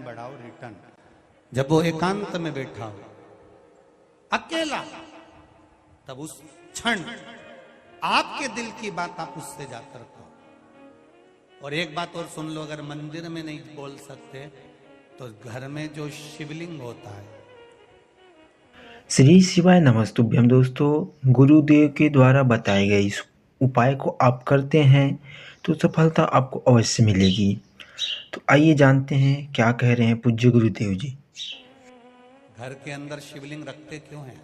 बढ़ाओ रिटर्न। जब वो एकांत में बैठा हो अकेला, तब उस क्षण आपके दिल की बात आप उससे जाकर कहो। और एक बात और सुन लो, अगर मंदिर में नहीं बोल सकते तो घर में जो शिवलिंग होता है। श्री शिवाय नमस्तुभ्यम। दोस्तों, गुरुदेव के द्वारा बताए गए इस उपाय को आप करते हैं तो सफलता आपको अवश्य मिलेगी। तो आइए जानते हैं क्या कह रहे हैं पूज्य गुरुदेव जी। घर के अंदर शिवलिंग रखते क्यों हैं?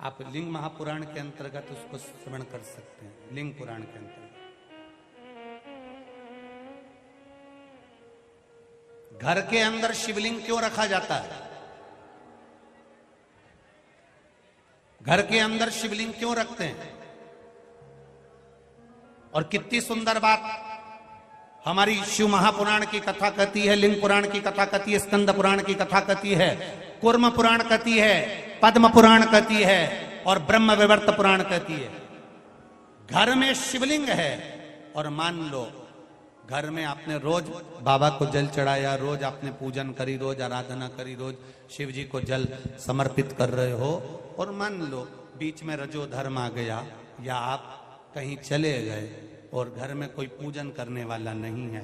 आप लिंग महापुराण के अंतर्गत उसको श्रवण कर सकते हैं। लिंग पुराण के अंतर्गत घर के अंदर शिवलिंग क्यों रखा जाता है? घर के अंदर शिवलिंग क्यों रखते हैं? और कितनी सुंदर बात हमारी शिव महापुराण की कथा कहती है, लिंग पुराण की कथा कहती है, स्कंद पुराण की कथा कहती है, कूर्म पुराण कहती है, पद्म पुराण कहती है और ब्रह्म विवर्त पुराण कहती है। घर में शिवलिंग है और मान लो घर में आपने रोज बाबा को जल चढ़ाया, रोज आपने पूजन करी, रोज आराधना करी, रोज शिव जी को जल समर्पित कर रहे हो, और मान लो बीच में रजो धर्म आ गया या आप कहीं चले गए और घर में कोई पूजन करने वाला नहीं है,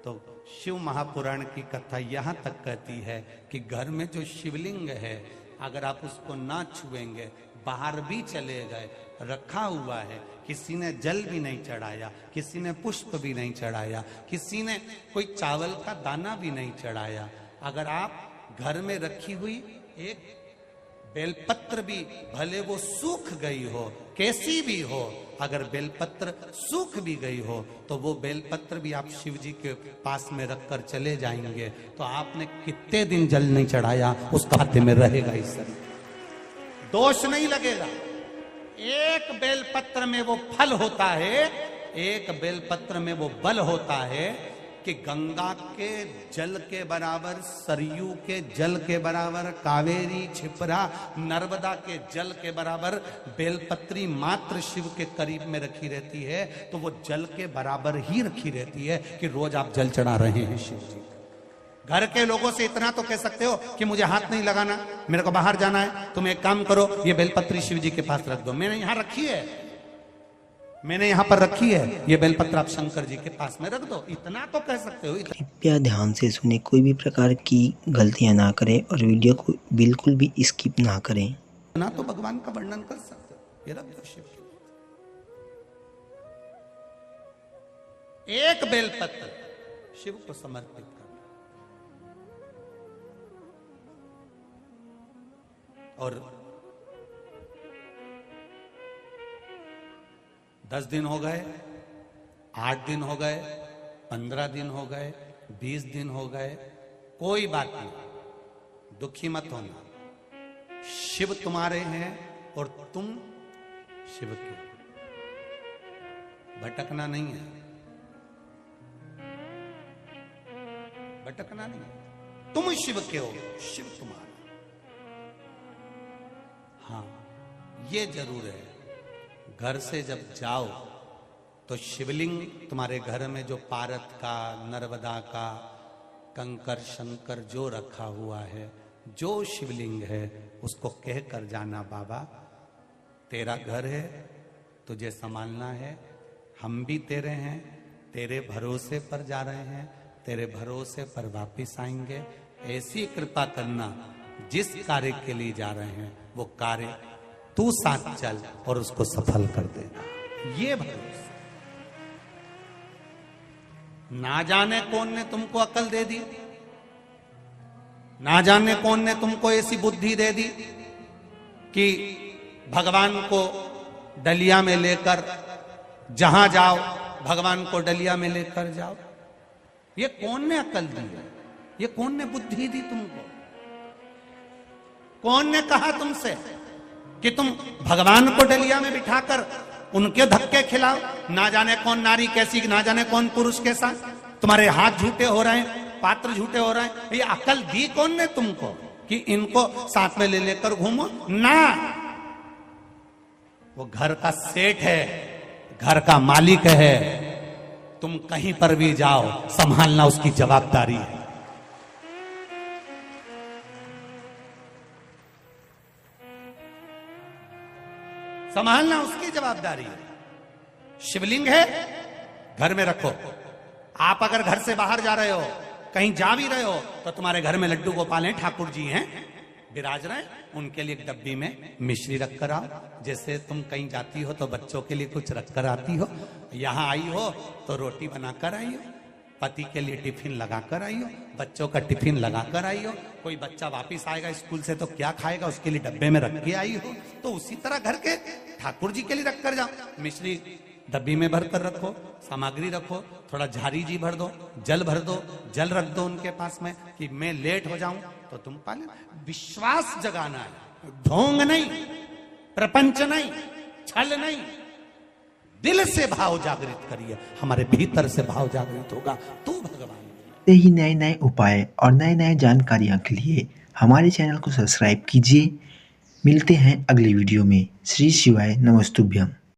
तो शिव महापुराण की कथा यहाँ तक कहती है कि घर में जो शिवलिंग है अगर आप उसको ना छुएंगे, बाहर भी चले गए, रखा हुआ है, किसी ने जल भी नहीं चढ़ाया, किसी ने पुष्प भी नहीं चढ़ाया, किसी ने कोई चावल का दाना भी नहीं चढ़ाया, अगर आप घर में रखी हुई एक बेलपत्र भी भले वो सूख गई हो, कैसी भी हो, अगर बेलपत्र सूख भी गई हो तो वो बेलपत्र भी आप शिव जी के पास में रखकर चले जाएंगे तो आपने कितने दिन जल नहीं चढ़ाया उसका खाते में रहेगा, इस शरीर दोष नहीं लगेगा। एक बेलपत्र में वो फल होता है, एक बेलपत्र में वो बल होता है कि गंगा के जल के बराबर, सरयू के जल के बराबर, कावेरी, छिपरा, नर्मदा के जल के बराबर बेलपत्री मात्र शिव के करीब में रखी रहती है, तो वो जल के बराबर ही रखी रहती है कि रोज आप जल चढ़ा रहे हैं शिव जी। घर के लोगों से इतना तो कह सकते हो कि मुझे हाथ नहीं लगाना, मेरे को बाहर जाना है, तुम एक काम करो, ये बेलपत्री शिव जी के पास रख दो, मैंने यहां रखी है, मैंने यहां पर रखी है, ये बेलपत्र आप शंकर जी के पास में रख दो, इतना तो कह सकते हो। कृपया ध्यान से सुने, कोई भी प्रकार की गलतियां ना करें और वीडियो को बिल्कुल भी स्किप ना करें। ना तो भगवान का वर्णन कर सकते हो, ये रख दो शिव के। एक बेलपत्र शिव को समर्पित कर, और 10 दिन हो गए, 8 दिन हो गए, 15 दिन हो गए, 20 दिन हो गए, कोई बात नहीं, दुखी मत होना। शिव तुम्हारे हैं और तुम शिव के, भटकना नहीं है, भटकना नहीं है, तुम शिव के हो, शिव तुम्हारा। हाँ, ये जरूर है, घर से जब जाओ तो शिवलिंग तुम्हारे घर में जो पारत का, नर्मदा का, कंकर शंकर जो रखा हुआ है, जो शिवलिंग है, उसको कह कर जाना, बाबा तेरा घर है, तुझे संभालना है, हम भी तेरे हैं, तेरे भरोसे पर जा रहे हैं, तेरे भरोसे पर वापिस आएंगे, ऐसी कृपा करना, जिस कार्य के लिए जा रहे हैं वो कार्य तू साथ चल और उसको सफल कर देना, ये भरोसा। ना जाने कौन ने तुमको अकल दे दी, ना जाने कौन ने तुमको ऐसी बुद्धि दे दी कि भगवान को डलिया में लेकर जहां जाओ भगवान को डलिया में लेकर जाओ। ये कौन ने अकल दी है? ये कौन ने बुद्धि दी तुमको? कौन ने कहा तुमसे कि तुम भगवान को डलिया में बिठाकर उनके धक्के खिलाओ? ना जाने कौन नारी कैसी, ना जाने कौन पुरुष कैसा, तुम्हारे हाथ झूठे हो रहे हैं, पात्र झूठे हो रहे हैं, ये अकल दी कौन ने तुमको कि इनको साथ में ले लेकर घूमो? ना, वो घर का सेठ है, घर का मालिक है, तुम कहीं पर भी जाओ, संभालना उसकी जवाबदारी है। संभालना उसकी जवाबदारी है। शिवलिंग है, घर में रखो। आप अगर घर से बाहर जा रहे हो, कहीं जा भी रहे हो, तो तुम्हारे घर में लड्डू गोपाल हैं, ठाकुर जी हैं, विराज रहे, उनके लिए एक डब्बी में मिश्री रख कर आओ। जैसे तुम कहीं जाती हो तो बच्चों के लिए कुछ रख कर आती हो, यहां आई हो तो रोटी बनाकर आई हो, पति के लिए टिफिन लगाकर आई हो, बच्चों का टिफिन लगाकर आई हो। कोई बच्चा वापिस आएगा स्कूल से तो क्या खाएगा, उसके लिए डब्बे में रख के आई हो। तो उसी तरह घर के ठाकुर जी के लिए रख कर जाओ। मिश्री डब्बी में भर कर रखो, सामग्री रखो, थोड़ा झारी जी भर दो, जल भर दो, जल रख दो उनके पास में कि मैं लेट हो जाऊं तो तुम पाले। विश्वास जगाना है, ढोंग नहीं, प्रपंच नहीं, छल नहीं, दिल से भाव जागृत करिए। हमारे भीतर से भाव जागृत होगा तो भगवान। यही नए नए उपाय और नए नए जानकारियाँ के लिए हमारे चैनल को सब्सक्राइब कीजिए। मिलते हैं अगली वीडियो में। श्री शिवाय नमस्तुभ्यम।